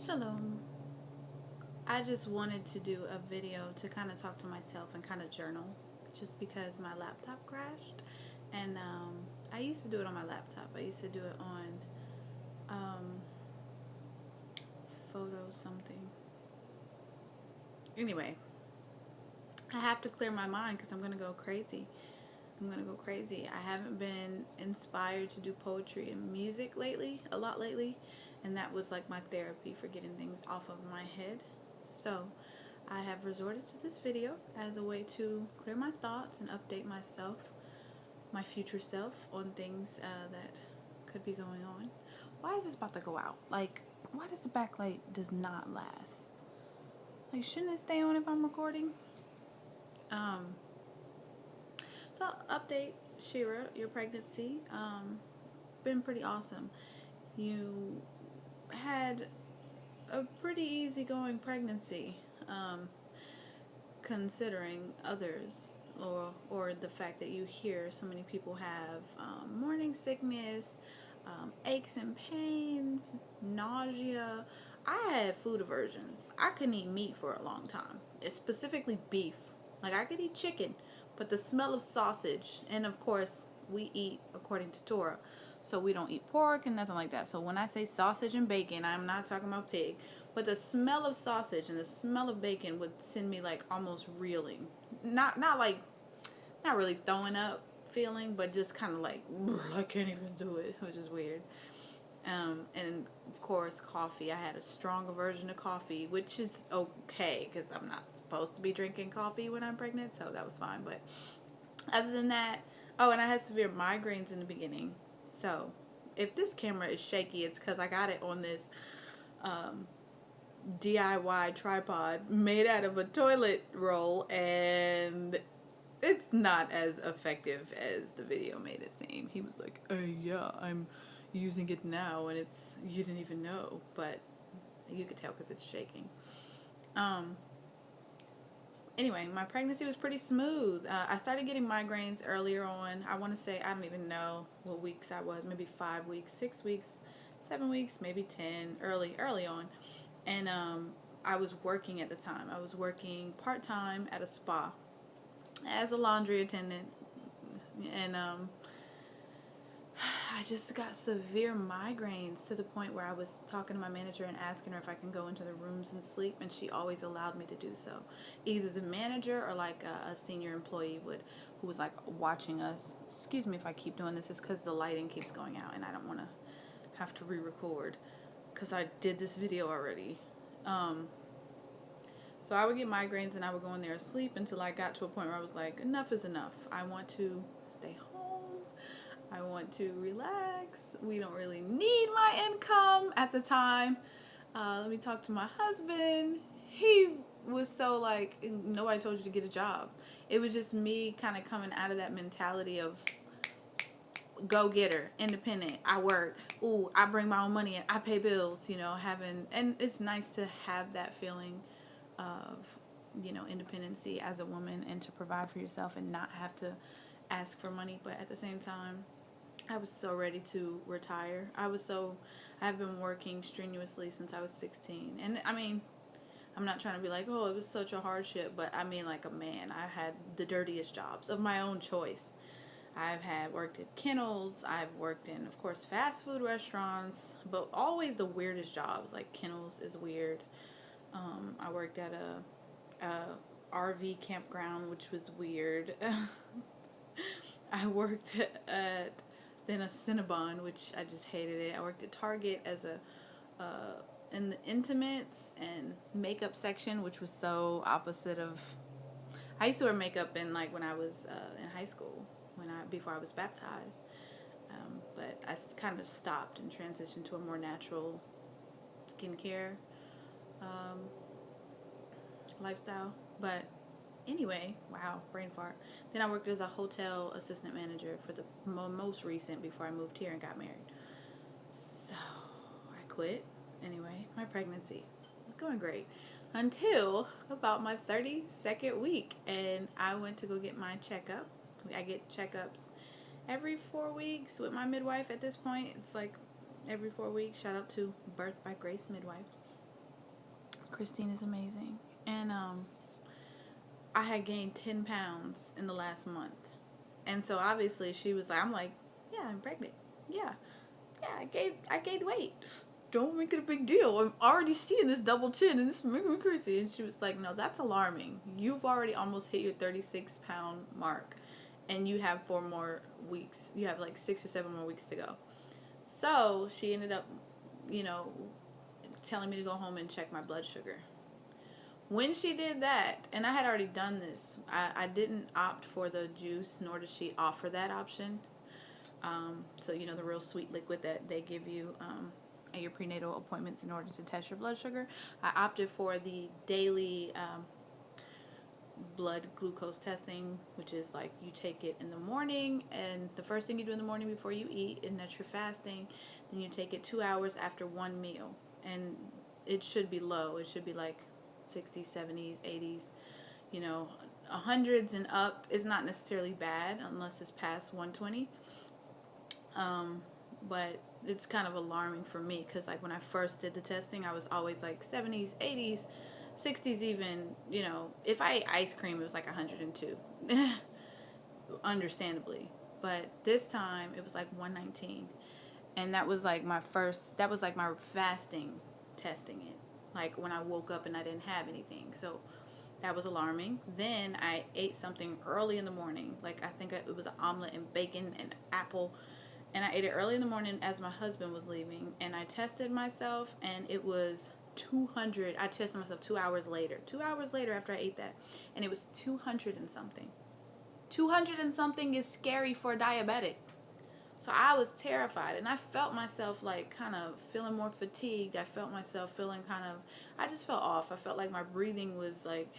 Shalom. I just wanted to do a video to kind of talk to myself and kind of journal just because my laptop crashed. And I used to do it on my laptop. I used to do it on um, photo something. Anyway, I have to clear my mind because I'm going to go crazy. I'm going to go crazy. I haven't been inspired to do poetry and music lately, a lot lately. And that was like my therapy for getting things off of my head. So I have resorted to this video as a way to clear my thoughts and update myself, my future self, on things that could be going on. Why is this about to go out? Like, why does the backlight does not last? Like, shouldn't it stay on if I'm recording? Um, so update, Shira, your pregnancy. Been pretty awesome. You had a pretty easygoing pregnancy. Considering others, or the fact that you hear so many people have morning sickness, aches and pains, nausea. I had food aversions. I couldn't eat meat for a long time. It's specifically beef. Like, I could eat chicken, but the smell of sausage, and of course we eat according to Torah, so we don't eat pork and nothing like that. So when I say sausage and bacon, I'm not talking about pig. But the smell of sausage and the smell of bacon would send me like almost reeling. Not like, not really throwing up feeling, but just kind of like, I can't even do it, which is weird. And of course, coffee. I had a strong aversion to coffee, which is okay because I'm not supposed to be drinking coffee when I'm pregnant, so that was fine. But other than that, oh, and I had severe migraines in the beginning. So if this camera is shaky, it's because I got it on this um, DIY tripod made out of a toilet roll, and it's not as effective as the video made it seem. He was like, yeah, I'm using it now, and it's, you didn't even know, but you could tell because it's shaking. Um, anyway, my pregnancy was pretty smooth. I started getting migraines earlier on. I want to say, I don't even know what weeks I was, maybe 5 weeks, 6 weeks, 7 weeks, maybe 10, early on. And I was working at the time. I was working part-time at a spa as a laundry attendant. And I just got severe migraines to the point where I was talking to my manager and asking her if I can go into the rooms and sleep, and she always allowed me to do so. Either the manager or like a senior employee who was like watching us. Excuse me if I keep doing this. It's because the lighting keeps going out and I don't want to have to re-record because I did this video already. So I would get migraines and I would go in there and sleep until I got to a point where I was like, enough is enough. I want to stay home. I want to relax. We don't really need my income at the time. Let me talk to my husband. He was so like, nobody told you to get a job. It was just me kind of coming out of that mentality of go getter, independent. I work. Ooh, I bring my own money in. I pay bills, and it's nice to have that feeling of, independency as a woman and to provide for yourself and not have to ask for money. But at the same time, I was so ready to retire. I've been working strenuously since I was 16. And I mean, I'm not trying to be like, oh, it was such a hardship, but I mean, like a man, I had the dirtiest jobs of my own choice. I've had worked at kennels. I've worked in, of course, fast food restaurants, but always the weirdest jobs. Like kennels is weird. I worked at a RV campground, which was weird. I worked at then a Cinnabon, which I just hated it. I worked at Target as in the intimates and makeup section, which was so opposite of. I used to wear makeup in like when I was in high school, before I was baptized, but I kind of stopped and transitioned to a more natural skincare um, lifestyle. But anyway, wow, brain fart. Then I worked as a hotel assistant manager for the most recent before I moved here and got married. So I quit. Anyway, my pregnancy was going great until about my 32nd week, and I went to go get my checkup. I get checkups every 4 weeks with my midwife. At this point, it's like every 4 weeks. Shout out to Birth by Grace midwife. Christine is amazing. And I had gained 10 pounds in the last month. And so obviously she was like, I'm like, yeah, I'm pregnant. Yeah. Yeah, I gained weight. Don't make it a big deal. I'm already seeing this double chin and this is making me crazy. And she was like, no, that's alarming. You've already almost hit your 36-pound mark. And you have 4 more weeks. You have like 6 or 7 more weeks to go. So she ended up, you know, telling me to go home and check my blood sugar. When she did that, and I had already done this, I didn't opt for the juice, nor did she offer that option. So, you know, the real sweet liquid that they give you at your prenatal appointments in order to test your blood sugar. I opted for the daily blood glucose testing, which is like you take it in the morning, and the first thing you do in the morning before you eat, and that you're fasting, then you take it 2 hours after one meal. And it should be low. It should be like 60s, 70s, 80s, you know, hundreds and up is not necessarily bad unless it's past 120. But it's kind of alarming for me because like when I first did the testing, I was always like 70s, 80s, 60s even, you know, if I ate ice cream, it was like 102, understandably. But this time it was like 119. And that was like my fasting testing it. Like when I woke up and I didn't have anything. So that was alarming. Then I ate something early in the morning. Like I think it was an omelet and bacon and apple. And I ate it early in the morning as my husband was leaving. And I tested myself and it was 200. I tested myself 2 hours later. 2 hours later after I ate that. And it was 200 and something. 200 and something is scary for a diabetic. So I was terrified, and I felt myself like kind of feeling more fatigued. I felt myself feeling I just felt off. I felt like my breathing was like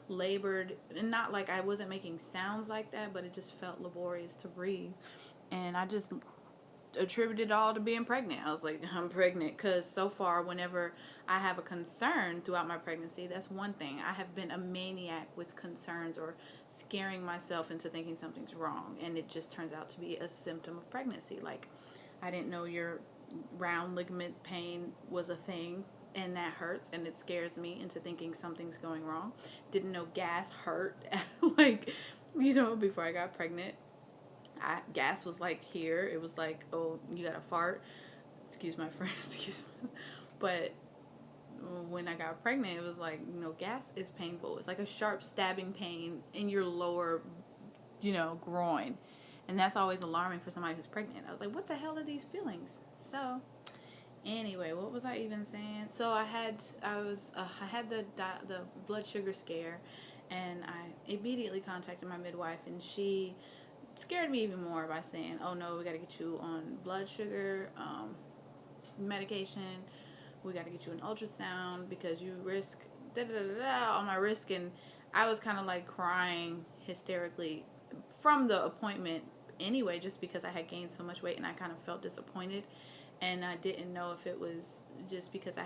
labored, and not like I wasn't making sounds like that, but it just felt laborious to breathe. And I just attributed it all to being pregnant. I was like, I'm pregnant because so far whenever I have a concern throughout my pregnancy, that's one thing. I have been a maniac with concerns or scaring myself into thinking something's wrong, and it just turns out to be a symptom of pregnancy. Like, I didn't know your round ligament pain was a thing, and that hurts, and it scares me into thinking something's going wrong. Didn't know gas hurt, like, you know, before I got pregnant. Gas was like here. It was like, oh, you got a fart. Excuse my friend. Excuse me. But when I got pregnant, it was like, you know, gas is painful. It's like a sharp stabbing pain in your lower, you know, groin. And that's always alarming for somebody who's pregnant. I was like, what the hell are these feelings? So anyway, what was I even saying? So I had the blood sugar scare, and I immediately contacted my midwife, and she scared me even more by saying, oh no, we got to get you on blood sugar medication, we got to get you an ultrasound because you risk on my risk. And I was kind of like crying hysterically from the appointment anyway, just because I had gained so much weight and I kind of felt disappointed, and I didn't know if it was just because I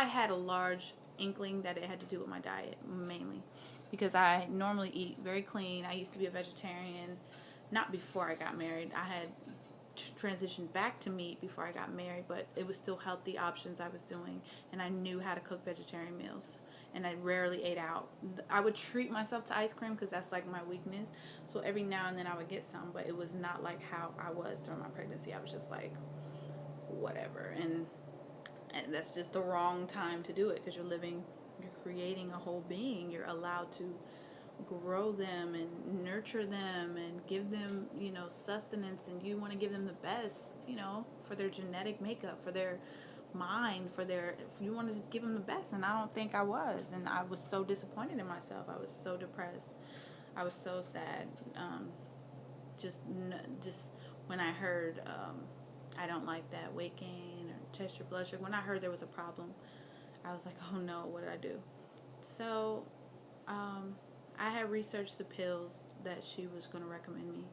had a large inkling that it had to do with my diet mainly, because I normally eat very clean. I used to be a vegetarian, not before I got married. I had transitioned back to meat before I got married, but it was still healthy options I was doing, and I knew how to cook vegetarian meals, and I rarely ate out. I would treat myself to ice cream because that's like my weakness, so every now and then I would get some, but it was not like how I was during my pregnancy. I was just like, whatever, and that's just the wrong time to do it, because you're creating a whole being. You're allowed to grow them and nurture them and give them, you know, sustenance, and you want to give them the best, you know, for their genetic makeup, for their mind, you want to just give them the best. And I don't think I was, and I was so disappointed in myself. I was so depressed. I was so sad. Just when I heard I don't like that, weight gain or test your blood sugar, when I heard there was a problem, I was like, oh no, what did I do? So I had researched the pills that she was going to recommend me,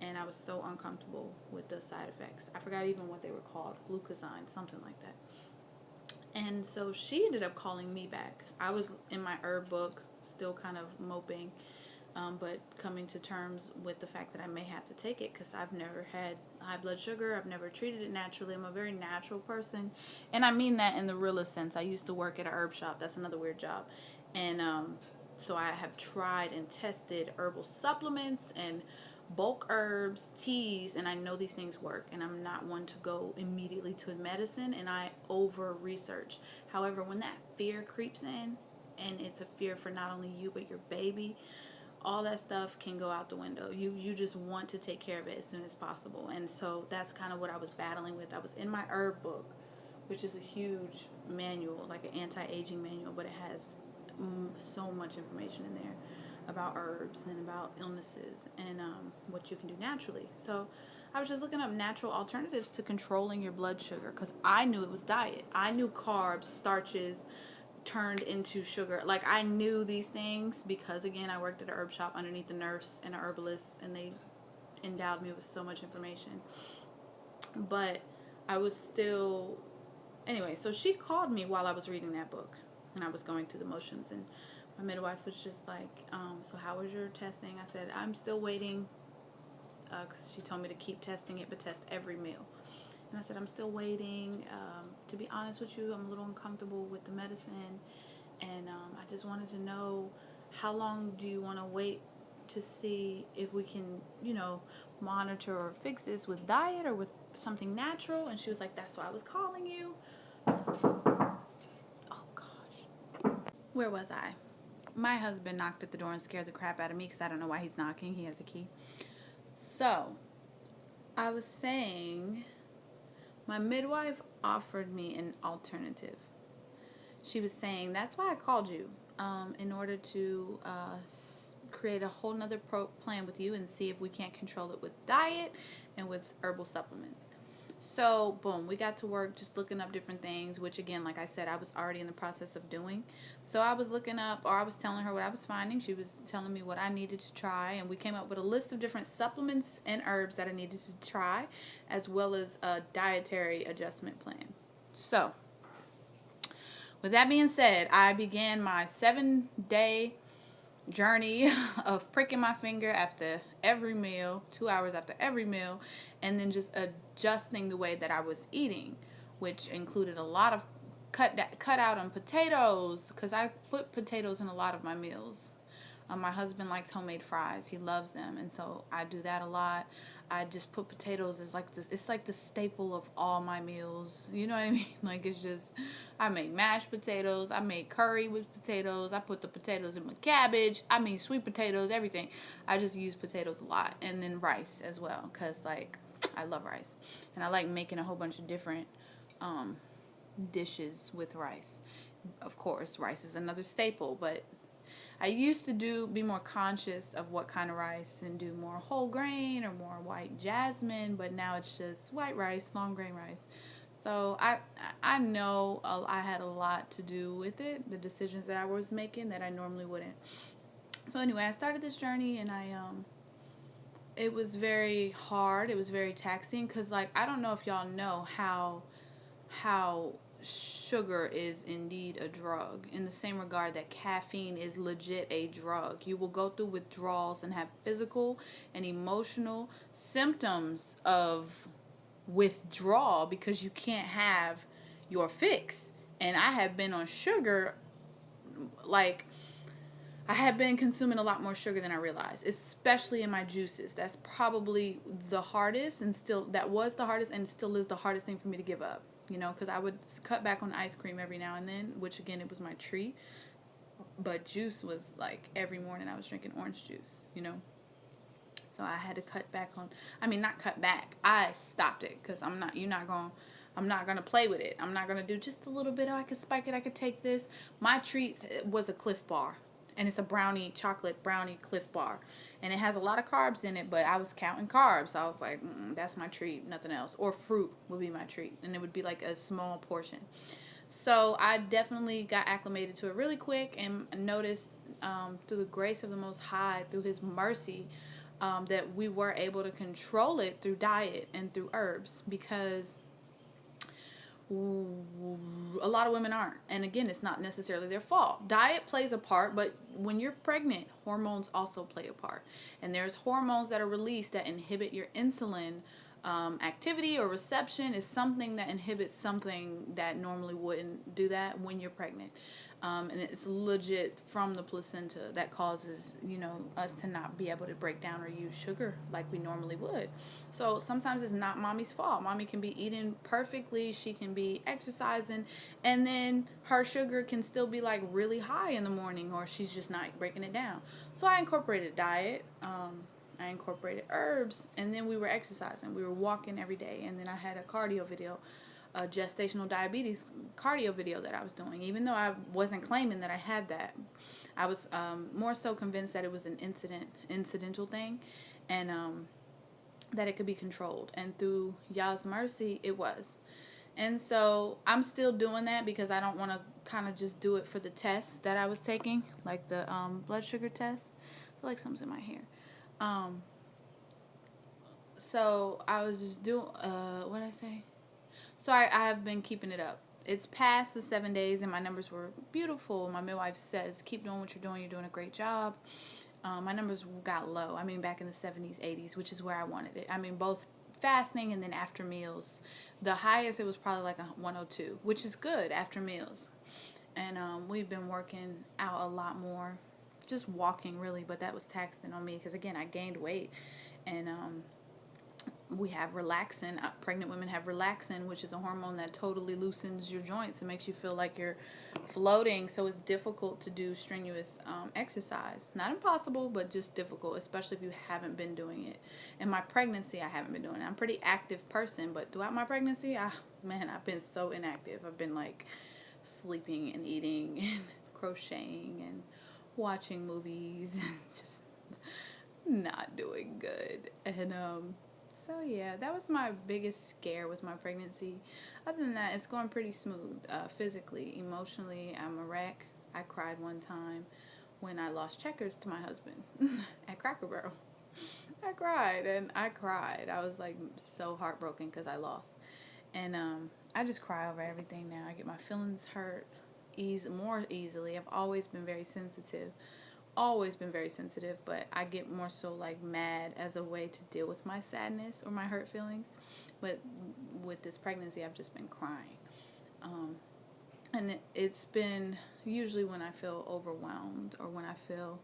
and I was so uncomfortable with the side effects. I forgot even what they were called, glucagon, something like that. And so she ended up calling me back. I was in my herb book, still kind of moping. but coming to terms with the fact that I may have to take it because I've never had high blood sugar. I've never treated it naturally. I'm a very natural person. And I mean that in the realest sense. I used to work at a herb shop. That's another weird job. And so I have tried and tested herbal supplements and bulk herbs, teas, and I know these things work. And I'm not one to go immediately to medicine, and I over research. However, when that fear creeps in, and it's a fear for not only you but your baby, all that stuff can go out the window. You just want to take care of it as soon as possible. And so that's kind of what I was battling with. I was in my herb book, which is a huge manual, like an anti-aging manual, but it has so much information in there about herbs and about illnesses and what you can do naturally. So I was just looking up natural alternatives to controlling your blood sugar because I knew it was diet. I knew carbs, starches, turned into sugar. Like, I knew these things because, again, I worked at a herb shop underneath a nurse and a herbalist, and they endowed me with so much information. But I was still, anyway, so she called me while I was reading that book, and I was going through the motions, and my midwife was just like, so how was your testing? I said, I'm still waiting, because she told me to keep testing it, but test every meal. And I said, I'm still waiting. To be honest with you, I'm a little uncomfortable with the medicine. And I just wanted to know, how long do you want to wait to see if we can, monitor or fix this with diet or with something natural? And she was like, that's why I was calling you. Oh, gosh. Where was I? My husband knocked at the door and scared the crap out of me because I don't know why he's knocking. He has a key. So, I was saying, my midwife offered me an alternative. She was saying, that's why I called you, in order to create a whole nother plan with you and see if we can't control it with diet and with herbal supplements. So, boom, we got to work just looking up different things, which, again, like I said, I was already in the process of doing. So I was looking up, or I was telling her what I was finding. She was telling me what I needed to try, and we came up with a list of different supplements and herbs that I needed to try, as well as a dietary adjustment plan. So, with that being said, I began my 7-day journey of pricking my finger after every meal, 2 hours after every meal, and then just adjusting the way that I was eating, which included a lot of cut out on potatoes, because I put potatoes in a lot of my meals. My husband likes homemade fries. He loves them, and so I do that a lot. I just put potatoes as like this. It's like the staple of all my meals. You know what I mean? Like, it's just, I make mashed potatoes. I make curry with potatoes. I put the potatoes in my cabbage. I mean, sweet potatoes, everything. I just use potatoes a lot, and then rice as well, because like I love rice, and I like making a whole bunch of different dishes with rice. Of course, rice is another staple, but I used to be more conscious of what kind of rice and do more whole grain or more white jasmine, but now it's just white rice, long grain rice. So I know I had a lot to do with it, the decisions that I was making that I normally wouldn't. So anyway, I started this journey, and it was very hard. It was very taxing because, like, I don't know if y'all know how sugar is indeed a drug, in the same regard that caffeine is legit a drug. You will go through withdrawals and have physical and emotional symptoms of withdrawal because you can't have your fix. And I have been on sugar, like, I have been consuming a lot more sugar than I realized, especially in my juices. That's probably the hardest, and that was the hardest and still is the hardest thing for me to give up. Because I would cut back on ice cream every now and then, which, again, it was my treat. But juice was, like, every morning I was drinking orange juice, So I had to cut back on, not cut back. I stopped it because I'm not going to play with it. I'm not going to do just a little bit. Oh, I could spike it. I could take this. My treat was a Cliff Bar. And it's a chocolate brownie Cliff Bar. And it has a lot of carbs in it, but I was counting carbs. So I was like, that's my treat, nothing else. Or fruit would be my treat. And it would be like a small portion. So I definitely got acclimated to it really quick and noticed through the grace of the Most High, through His mercy, that we were able to control it through diet and through herbs. Because a lot of women aren't. And again, it's not necessarily their fault. Diet plays a part, but when you're pregnant, hormones also play a part. And there's hormones that are released that inhibit your insulin activity or reception is something that inhibits something that normally wouldn't do that when you're pregnant. And it's legit from the placenta that causes, us to not be able to break down or use sugar like we normally would. So sometimes it's not mommy's fault. Mommy can be eating perfectly. She can be exercising. And then her sugar can still be like really high in the morning, or she's just not breaking it down. So I incorporated diet. I incorporated herbs, and then we were exercising. We were walking every day, and then I had a cardio video, a gestational diabetes cardio video that I was doing. Even though I wasn't claiming that I had that, I was more so convinced that it was an incidental thing, and that it could be controlled. And through Yah's mercy, it was. And so I'm still doing that because I don't want to kind of just do it for the tests that I was taking, like the blood sugar test. I feel like something's in my hair. So I was just doing, what did I say? So I have been keeping it up. It's past the 7 days and my numbers were beautiful. My midwife says, keep doing what you're doing. You're doing a great job. My numbers got low. I mean, back in the 70s, 80s, which is where I wanted it. I mean, both fasting and then after meals. The highest, it was probably like a 102, which is good after meals. And we've been working out a lot more. Just walking, really, but that was taxing on me because, again, I gained weight. And we have relaxin. Pregnant women have relaxin, which is a hormone that totally loosens your joints and makes you feel like you're floating. So it's difficult to do strenuous exercise. Not impossible, but just difficult, especially if you haven't been doing it. In my pregnancy, I haven't been doing it. I'm a pretty active person, but throughout my pregnancy, I've been so inactive. I've been like sleeping and eating and crocheting and watching movies and just not doing good. And so yeah, that was my biggest scare with my pregnancy. Other than that, it's going pretty smooth. Physically, emotionally, I'm a wreck. I cried one time when I lost Checkers to my husband at Cracker Barrel. I cried. I was like so heartbroken because I lost. And I just cry over everything now. I get my feelings hurt more easily. I've always been very sensitive. But I get more so like mad as a way to deal with my sadness or my hurt feelings. But with this pregnancy, I've just been crying. And it's been usually when I feel overwhelmed or when I feel,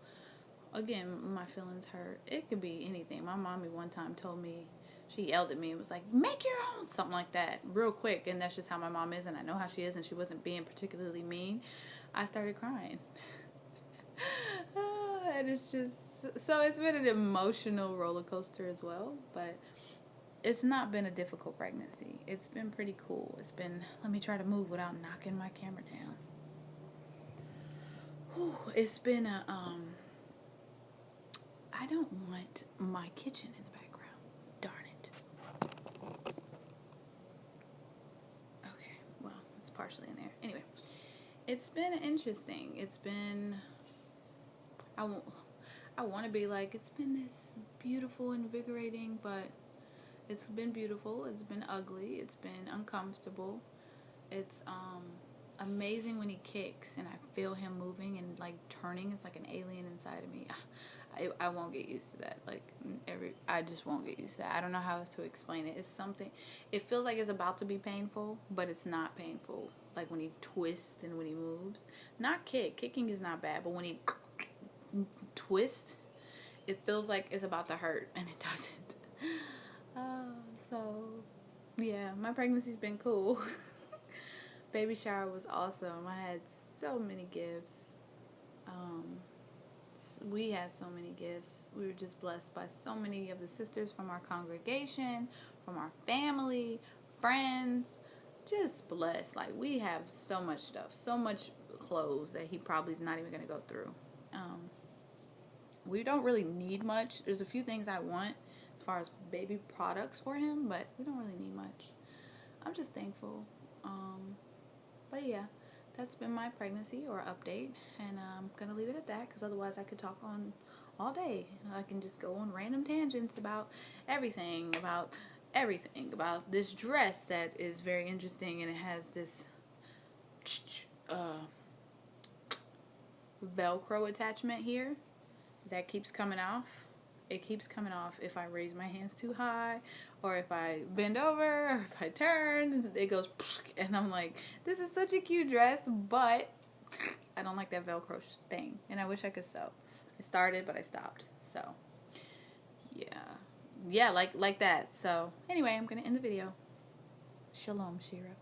again, my feelings hurt. It could be anything. My mommy one time told me, she yelled at me and was like, make your own, something like that, real quick. And that's just how my mom is, and I know how she is, and she wasn't being particularly mean. I started crying. And it's just, so it's been an emotional roller coaster as well, but it's not been a difficult pregnancy. It's been pretty cool. It's been, let me try to move without knocking my camera down. It's been a, I don't want my kitchen in the background. Darn it. Okay, well, it's partially in there. Anyway, it's been interesting. It's been, I want to be like, it's been this beautiful, invigorating, but it's been beautiful. It's been ugly. It's been uncomfortable. It's amazing when he kicks and I feel him moving and like turning. It's like an alien inside of me. I won't get used to that. Like I just won't get used to that. I don't know how else to explain it. It's something. It feels like it's about to be painful, but it's not painful. Like when he twists and when he moves. Not kick. Kicking is not bad, but when he twists, it feels like it's about to hurt, and it doesn't. So yeah, my pregnancy's been cool. Baby shower was awesome. I had so many gifts. We had so many gifts. We were just blessed by so many of the sisters from our congregation, from our family, friends. Just blessed. Like, we have so much stuff, so much clothes that he probably is not even going to go through. We don't really need much. There's a few things I want as far as baby products for him, but we don't really need much. I'm just thankful. But yeah, that's been my pregnancy or update, and I'm gonna leave it at that because otherwise I could talk on all day. I can just go on random tangents about everything, about this dress that is very interesting, and it has this Velcro attachment here that keeps coming off. It keeps coming off if I raise my hands too high, or if I bend over, or if I turn, it goes, and I'm like, this is such a cute dress, but I don't like that Velcro thing, and I wish I could sew. I started, but I stopped. So yeah, like that. So anyway, I'm gonna end the video. Shalom, Shira.